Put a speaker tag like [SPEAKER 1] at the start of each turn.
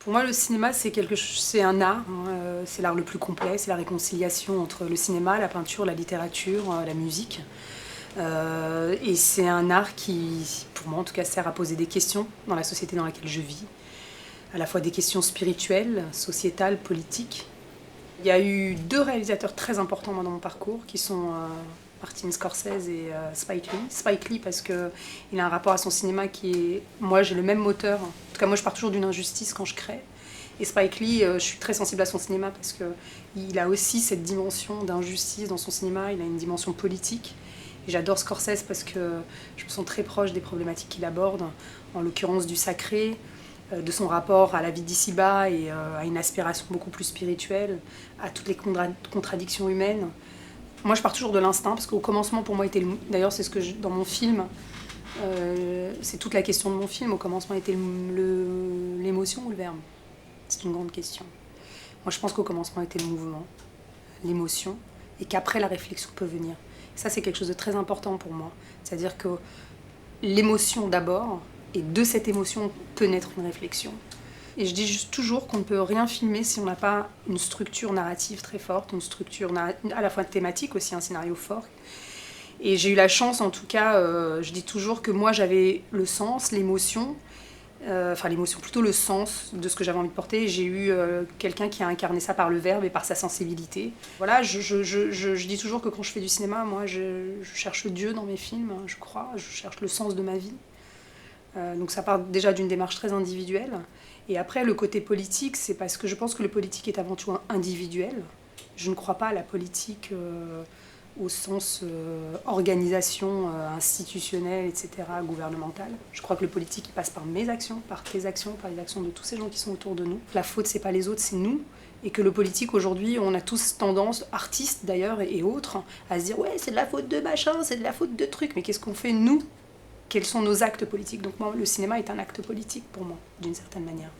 [SPEAKER 1] Pour moi, le cinéma, c'est un art, hein, c'est l'art le plus complet, c'est la réconciliation entre le cinéma, la peinture, la littérature, la musique. Et c'est un art qui, pour moi en tout cas, sert à poser des questions dans la société dans laquelle je vis, à la fois des questions spirituelles, sociétales, politiques. Il y a eu deux réalisateurs très importants moi, dans mon parcours, qui sont Martin Scorsese et Spike Lee. Spike Lee parce qu'il a un rapport à son cinéma qui est... Moi, j'ai le même moteur. En tout cas, moi, je pars toujours d'une injustice quand je crée. Et Spike Lee, je suis très sensible à son cinéma parce qu'il a aussi cette dimension d'injustice dans son cinéma. Il a une dimension politique. Et j'adore Scorsese parce que je me sens très proche des problématiques qu'il aborde, en l'occurrence du sacré, de son rapport à la vie d'ici-bas et à une aspiration beaucoup plus spirituelle, à toutes les contradictions humaines. Moi, je pars toujours de l'instinct, parce qu'au commencement, pour moi, d'ailleurs, c'est ce que dans mon film, c'est toute la question de mon film. Au commencement, était l'émotion ou le verbe? C'est une grande question. Moi, je pense qu'au commencement était le mouvement, l'émotion, et qu'après, la réflexion peut venir. Ça, c'est quelque chose de très important pour moi. C'est-à-dire que l'émotion d'abord, et de cette émotion peut naître une réflexion. Et je dis juste toujours qu'on ne peut rien filmer si on n'a pas une structure narrative très forte, une structure à la fois thématique aussi, un scénario fort. Et j'ai eu la chance, en tout cas, je dis toujours que moi j'avais le sens, l'émotion, l'émotion, plutôt le sens de ce que j'avais envie de porter. J'ai eu quelqu'un qui a incarné ça par le verbe et par sa sensibilité. Voilà, je dis toujours que quand je fais du cinéma, moi je cherche Dieu dans mes films, je crois, je cherche le sens de ma vie. Donc ça part déjà d'une démarche très individuelle. Et après, le côté politique, c'est parce que je pense que le politique est avant tout individuel. Je ne crois pas à la politique au sens organisation institutionnelle, etc., gouvernementale. Je crois que le politique, il passe par mes actions, par tes actions, par les actions de tous ces gens qui sont autour de nous. La faute, c'est pas les autres, c'est nous. Et que le politique, aujourd'hui, on a tous tendance, artistes d'ailleurs et autres, à se dire « ouais, c'est de la faute de machin, c'est de la faute de trucs ». Mais qu'est-ce qu'on fait, nous ? Quels sont nos actes politiques? Donc moi, le cinéma est un acte politique pour moi, d'une certaine manière.